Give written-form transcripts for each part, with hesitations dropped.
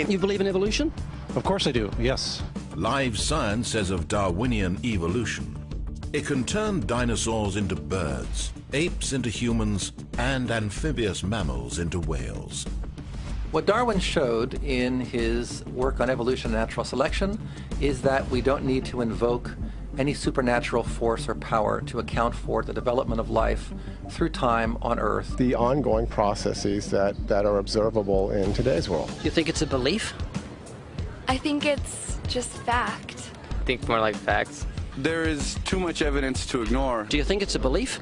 You believe in evolution? Of course I do, yes. Live science says of Darwinian evolution, it can turn dinosaurs into birds, apes into humans, and amphibious mammals into whales. What Darwin showed in his work on evolution and natural selection is that we don't need to invoke any supernatural force or power to account for the development of life through time on Earth. The ongoing processes that are observable in today's world. Do you think it's a belief? I think it's just fact. I think more like facts. There is too much evidence to ignore. Do you think it's a belief?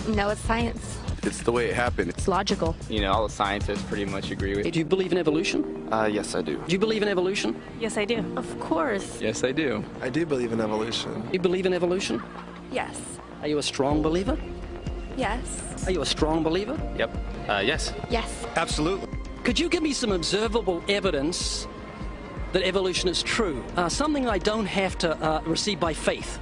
No, it's science. It's the way it happened. It's logical. You know, all the scientists pretty much agree with. Do you believe in evolution? Yes, I do. Do you believe in evolution? Yes, I do. Of course. Yes, I do. I do believe in evolution. You believe in evolution? Yes. Are you a strong believer? Yes. Are you a strong believer? Yep. Yes. Yes. Absolutely. Could you give me some observable evidence that evolution is true? Something I don't have to receive by faith.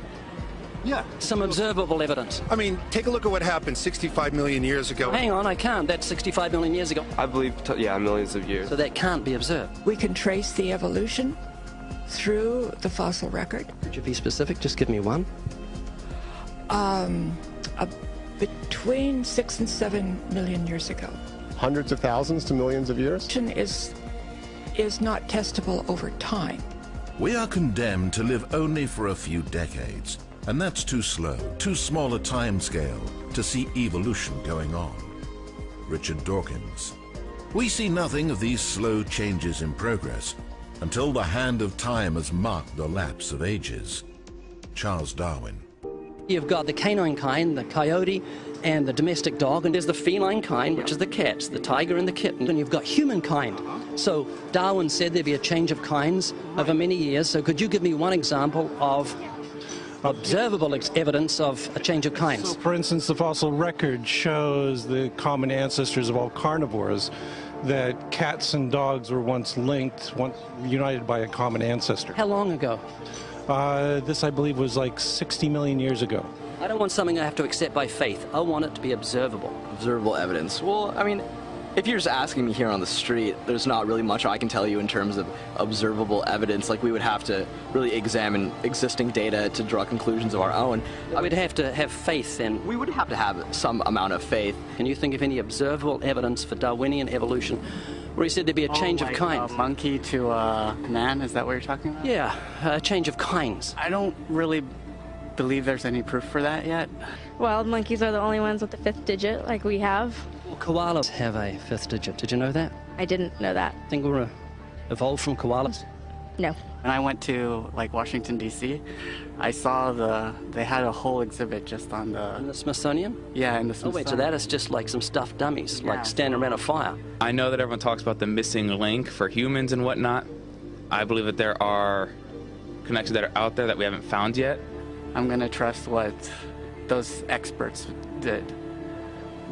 Yeah. Some observable evidence. I mean, take a look at what happened 65 million years ago. Hang on, I can't. That's 65 million years ago. I believe, millions of years. So that can't be observed. We can trace the evolution through the fossil record. Could you be specific? Just give me one. Between 6 and 7 million years ago. Hundreds of thousands to millions of years? Is not testable over time. We are condemned to live only for a few decades, and that's too slow, too small a time scale to see evolution going on. Richard Dawkins. We see nothing of these slow changes in progress until the hand of time has marked the lapse of ages. Charles Darwin. You've got the canine kind, the coyote, and the domestic dog, and there's the feline kind, which is the cats, the tiger and the kitten, and you've got humankind. So Darwin said there'd be a change of kinds over many years, so could you give me one example of observable evidence of a change of kinds? So, for instance, the fossil record shows the common ancestors of all carnivores, that cats and dogs were once linked, once united by a common ancestor. How long ago? This, I believe, was like 60 million years ago. I don't want something I have to accept by faith. I want it to be observable. Observable evidence. Well, I mean, if you're just asking me here on the street, there's not really much I can tell you in terms of observable evidence. Like, we would have to really examine existing data to draw conclusions of our own. We'd have to have faith then. We would have to have some amount of faith. Can you think of any observable evidence for Darwinian evolution where he said there'd be a change of kinds? A monkey to a man, is that what you're talking about? Yeah, a change of kinds. I don't really believe there's any proof for that yet. Well, monkeys are the only ones with the 5th digit, like we have. Well, koalas have a 5th digit. Did you know that? I didn't know that. Think we're evolved from koalas? No. When I went to, like, Washington, D.C., I saw they had a whole exhibit just on the... In the Smithsonian? Yeah, in the Smithsonian. Oh, wait, so that is just like some stuffed dummies, like standing around a fire. I know that everyone talks about the missing link for humans and whatnot. I believe that there are connections that are out there that we haven't found yet. I'm going to trust what those experts did.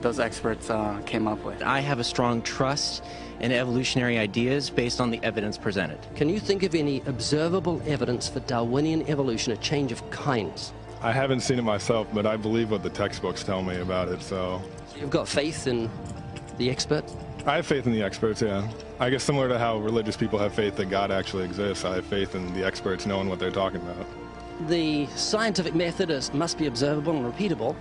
Those experts came up with. I have a strong trust in evolutionary ideas based on the evidence presented. Can you think of any observable evidence for Darwinian evolution, a change of kinds? I haven't seen it myself, but I believe what the textbooks tell me about it, so... You've got faith in the experts? I have faith in the experts, yeah. I guess similar to how religious people have faith that God actually exists, I have faith in the experts knowing what they're talking about. The scientific method must be observable and repeatable.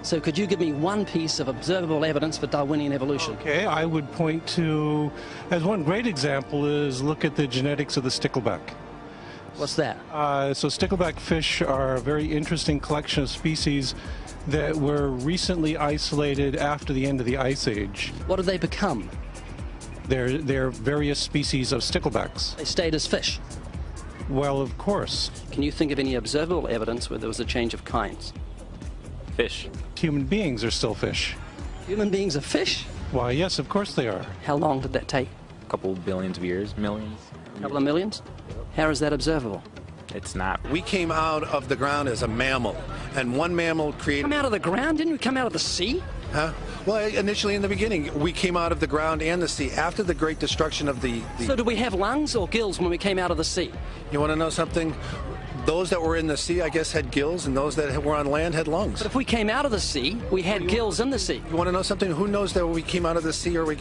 So could you give me one piece of observable evidence for Darwinian evolution? Okay, I would point to, as one great example is look at the genetics of the stickleback. What's that? So stickleback fish are a very interesting collection of species that were recently isolated after the end of the Ice Age. What did they become? They're various species of sticklebacks. They stayed as fish? Well, of course. Can you think of any observable evidence where there was a change of kinds? Fish. Human beings are still fish. Human beings are fish? Why, yes, of course they are. How long did that take? A couple billions of years, millions. A couple of millions? How is that observable? It's not. We came out of the ground as a mammal, and one mammal created... Come out of the ground? Didn't we come out of the sea? Huh? Well, initially in the beginning, we came out of the ground and the sea. After the great destruction of the... So do we have lungs or gills when we came out of the sea? You want to know something? those that were in the sea, I guess, had gills, and those that were on land had lungs. But if we came out of the sea, we had gills in the sea. You want to know something? Who knows that we came out of the sea or we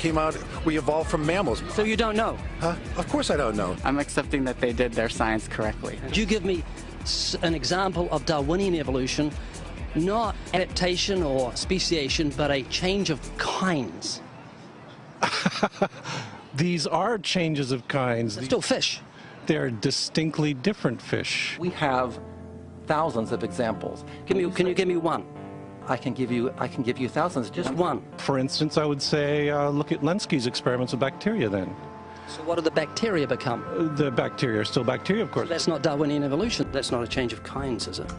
evolved from mammals? So you don't know? Huh? Of course I don't know. I'm accepting that they did their science correctly. Could you give me an example of Darwinian evolution, not adaptation or speciation, but a change of kinds? These are changes of kinds. They're still fish. They're distinctly different fish. We have thousands of examples. Can you give me one? I can give you thousands. Just one. For instance, I would say look at Lenski's experiments with bacteria then. So what do the bacteria become? The bacteria are still bacteria, of course. So that's not Darwinian evolution. That's not a change of kinds, is it?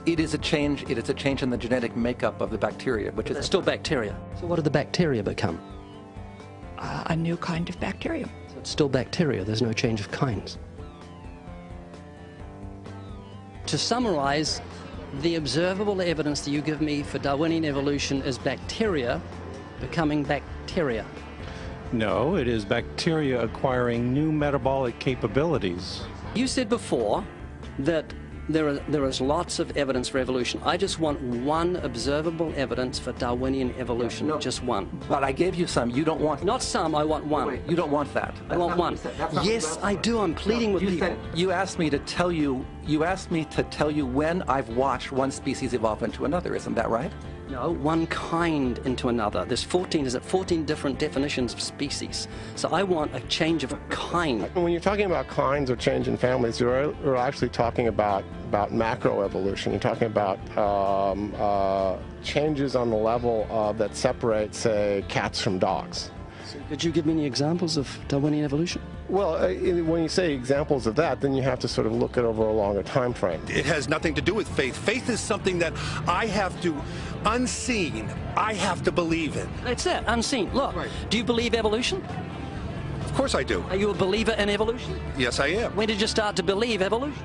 It is a change. It is a change in the genetic makeup of the bacteria, which is still bacteria. So what do the bacteria become? A new kind of bacterium. So it's still bacteria. There's no change of kinds. To summarize, the observable evidence that you give me for Darwinian evolution is bacteria becoming bacteria. No, it is bacteria acquiring new metabolic capabilities. You said before that there is lots of evidence for evolution. I just want one observable evidence for Darwinian evolution. No, just one. But I gave you some. You don't want... Not some, I want one. Wait, you don't want that. I want one. Yes, I do. I'm pleading with people. You asked me to tell you when I've watched one species evolve into another. Isn't that right? No, one kind into another. There's 14 different definitions of species. So I want a change of kind. When you're talking about kinds or change in families, you're actually talking about macroevolution. You're talking about changes on the level that separate, say, cats from dogs. So could you give me any examples of Darwinian evolution? Well, when you say examples of that, then you have to sort of look at over a longer time frame. It has nothing to do with faith. Faith is something that I have to, unseen, I have to believe in. That's it, unseen. Look, right. Do you believe evolution? Of course I do. Are you a believer in evolution? Yes, I am. When did you start to believe evolution?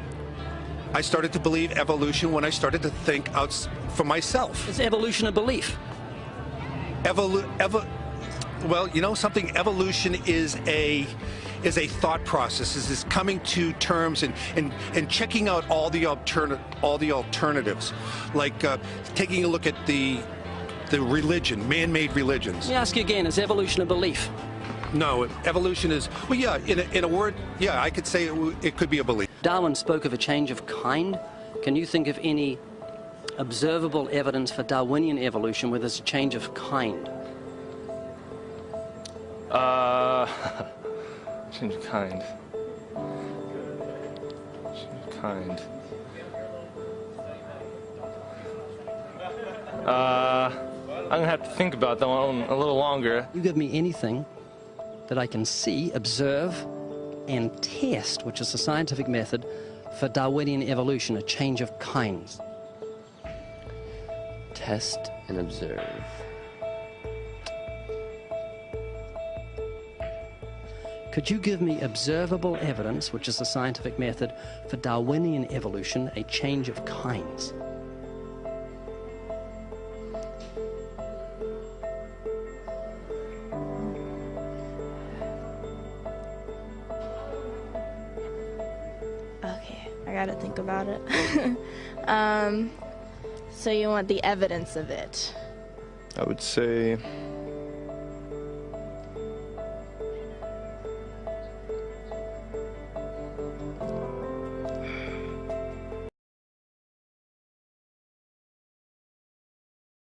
I started to believe evolution when I started to think out for myself. Is evolution a belief? Well, you know something? Evolution is a thought process. Is coming to terms and checking out all the alternatives, like taking a look at the religion, man-made religions. Let me ask you again: is evolution a belief? No, evolution is, well, yeah, in a word, yeah, I could say it could be a belief. Darwin spoke of a change of kind. Can you think of any observable evidence for Darwinian evolution where there's a change of kind? Change of kind. Change of kind. I'm gonna have to think about that one a little longer. You give me anything that I can see, observe, and test, which is the scientific method for Darwinian evolution, a change of kinds. Test and observe. Could you give me observable evidence, which is the scientific method for Darwinian evolution, a change of kinds? Okay, I gotta think about it. So you want the evidence of it? I would say